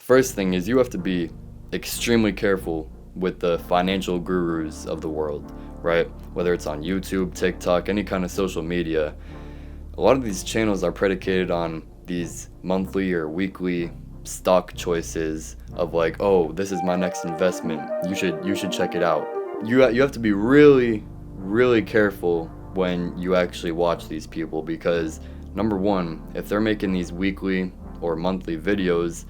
First thing is you have to be extremely careful with the financial gurus of the world, right? Whether it's on YouTube, TikTok, any kind of social media. A lot of these channels are predicated on these monthly or weekly stock choices of like, oh, this is my next investment. You should check it out. You have to be really careful when you actually watch these people, because number one, if they're making these weekly or monthly videos,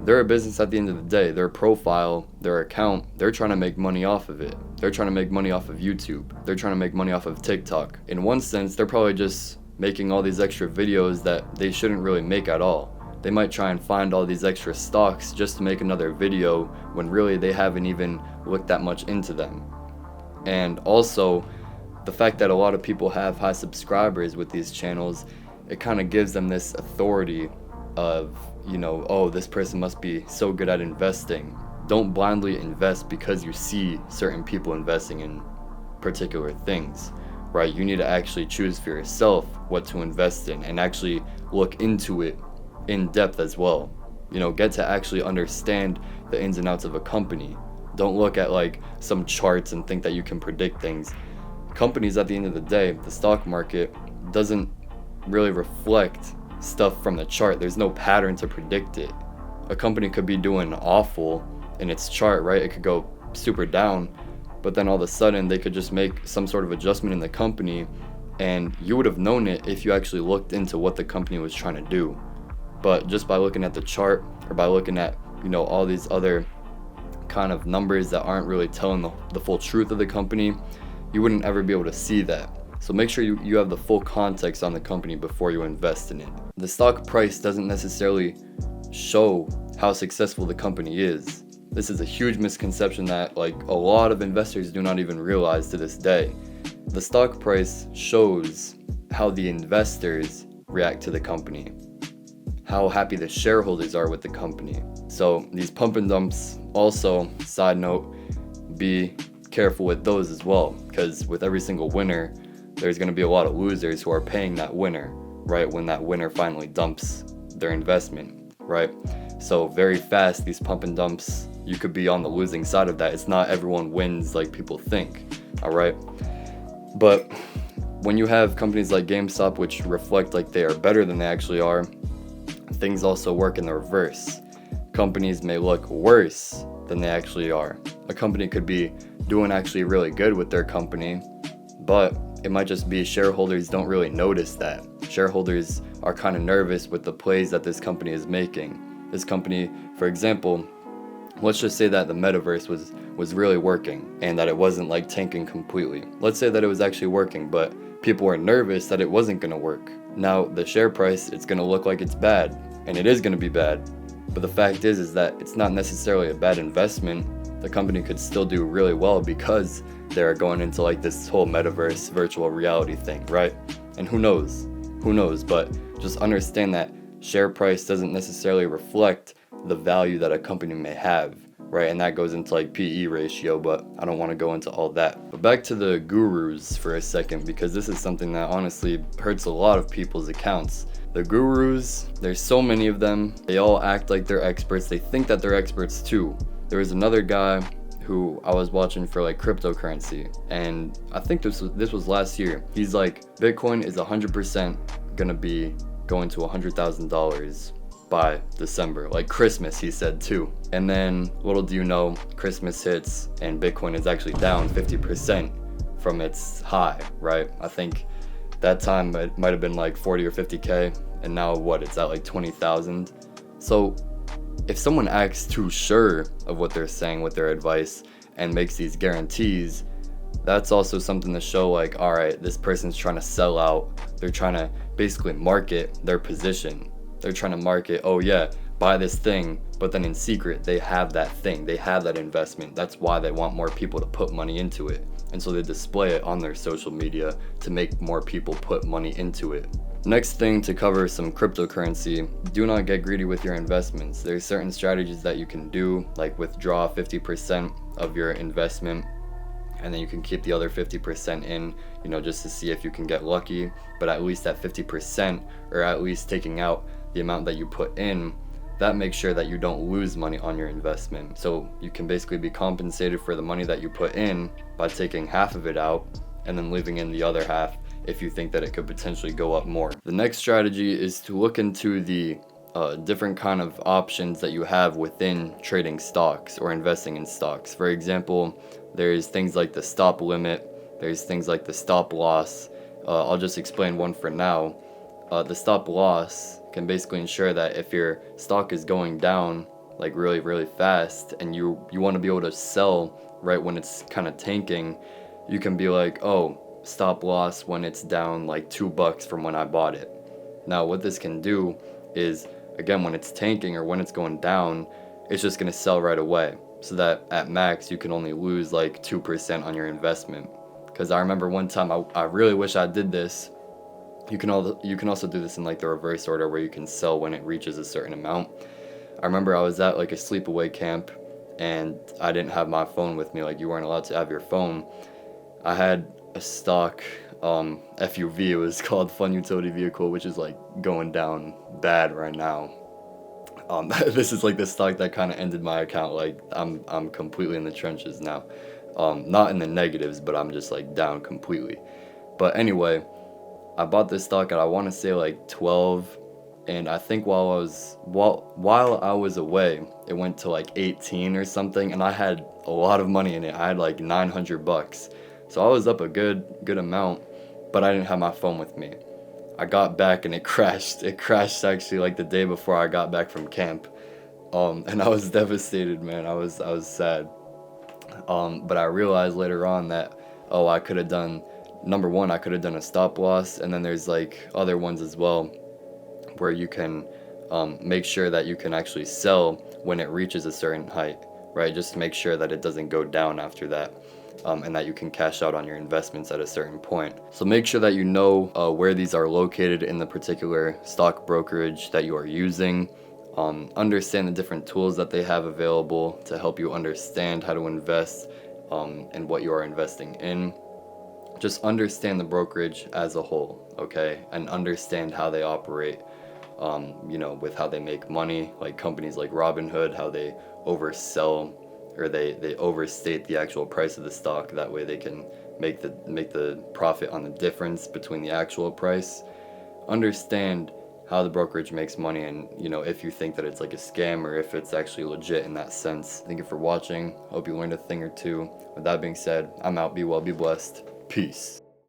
they're a business at the end of the day. Their profile, their account, they're trying to make money off of it. They're trying to make money off of YouTube. They're trying to make money off of TikTok. In one sense, they're probably just making all these extra videos that they shouldn't really make at all. They might try and find all these extra stocks just to make another video when really they haven't even looked that much into them. And also, the fact that a lot of people have high subscribers with these channels, it kind of gives them this authority of, oh, this person must be so good at investing. Don't blindly invest because you see certain people investing in particular things, right? You need to actually choose for yourself what to invest in and actually look into it in depth as well. Get to actually understand the ins and outs of a company. Don't look at like some charts and think that you can predict things. Companies, at the end of the day, the stock market doesn't really reflect stuff from the chart. There's no pattern to predict it. A company could be doing awful in its chart, right? It could go super down, but then all of a sudden they could just make some sort of adjustment in the company, and you would have known it if you actually looked into what the company was trying to do. But just by looking at the chart, or by looking at all these other kind of numbers that aren't really telling the full truth of the company, you wouldn't ever be able to see that. So make sure you have the full context on the company before you invest in it. The stock price doesn't necessarily show how successful the company is. This is a huge misconception that like a lot of investors do not even realize to this day. The stock price shows how the investors react to the company, how happy the shareholders are with the company. So these pump and dumps, also, side note, be careful with those as well, because with every single winner, there's going to be a lot of losers who are paying that winner, right, when that winner finally dumps their investment, right? So very fast, these pump and dumps, you could be on the losing side of that. It's not everyone wins like people think, all right? But when you have companies like GameStop, which reflect like they are better than they actually are, things also work in the reverse. Companies may look worse than they actually are. A company could be doing actually really good with their company, but it might just be shareholders don't really notice that. Shareholders are kind of nervous with the plays that this company is making. This company, for example, let's just say that the metaverse was really working and that it wasn't like tanking completely. Let's say that it was actually working, but people were nervous that it wasn't going to work. Now the share price, it's going to look like it's bad, and it is going to be bad. But the fact is that it's not necessarily a bad investment. The company could still do really well because they're going into like this whole metaverse virtual reality thing, right? And who knows, but just understand that share price doesn't necessarily reflect the value that a company may have, right? And that goes into like PE ratio, but I don't want to go into all that. But back to the gurus for a second, because this is something that honestly hurts a lot of people's accounts. The gurus, there's so many of them. They all act like they're experts. They think that they're experts too. There was another guy who I was watching for like cryptocurrency, and I think this was last year. He's like, Bitcoin is 100% gonna be going to $100,000 by December, like Christmas, he said too. And then little do you know, Christmas hits and Bitcoin is actually down 50% from its high, right? I think that time it might have been like 40 or 50K, and now it's at like 20,000. So if someone acts too sure of what they're saying with their advice and makes these guarantees, that's also something to show like, all right, this person's trying to sell out. They're trying to basically market their position. They're trying to market, oh yeah, buy this thing, but then in secret they have that thing, they have that investment. That's why they want more people to put money into it. And so they display it on their social media to make more people put money into it. Next thing to cover some cryptocurrency, do not get greedy with your investments. There's certain strategies that you can do, like withdraw 50% of your investment, and then you can keep the other 50% in, just to see if you can get lucky. But at least that 50%, or at least taking out the amount that you put in, that makes sure that you don't lose money on your investment. So you can basically be compensated for the money that you put in by taking half of it out and then leaving in the other half if you think that it could potentially go up more. The next strategy is to look into the different kind of options that you have within trading stocks or investing in stocks. For example, there's things like the stop limit, there's things like the stop loss. I'll just explain one for now. The stop loss can basically ensure that if your stock is going down like really, really fast and you want to be able to sell right when it's kind of tanking, you can be like, oh, stop loss when it's down like $2 from when I bought it. Now, what this can do is, again, when it's tanking or when it's going down, it's just going to sell right away, so that at max you can only lose like 2% on your investment. Because I remember one time I really wish I did this. You can also do this in like the reverse order, where you can sell when it reaches a certain amount. I remember I was at like a sleepaway camp and I didn't have my phone with me. Like, you weren't allowed to have your phone. I had a stock FUV, it was called Fun Utility Vehicle, which is like going down bad right now. This is like the stock that kind of ended my account. Like, I'm completely in the trenches now. Not in the negatives, but I'm just like down completely. But anyway, I bought this stock at, I want to say like 12, and I think while I was away, it went to like 18 or something, and I had a lot of money in it. I had like $900. So I was up a good amount, but I didn't have my phone with me. I got back and it crashed. It crashed actually like the day before I got back from camp. And I was devastated, man. I was sad. But I realized later on that, oh, I could have done, number one, I could have done a stop loss, and then there's like other ones as well where you can make sure that you can actually sell when it reaches a certain height, right? Just to make sure that it doesn't go down after that. And that you can cash out on your investments at a certain point. So make sure that you know where these are located in the particular stock brokerage that you are using. Understand the different tools that they have available to help you understand how to invest and what you are investing in. Just understand the brokerage as a whole, okay? And understand how they operate, with how they make money, like companies like Robinhood, how they oversell or they overstate the actual price of the stock. That way they can make the profit on the difference between the actual price. Understand how the brokerage makes money, and if you think that it's like a scam or if it's actually legit in that sense. Thank you for watching. Hope you learned a thing or two. With that being said, I'm out. Be well, be blessed. Peace.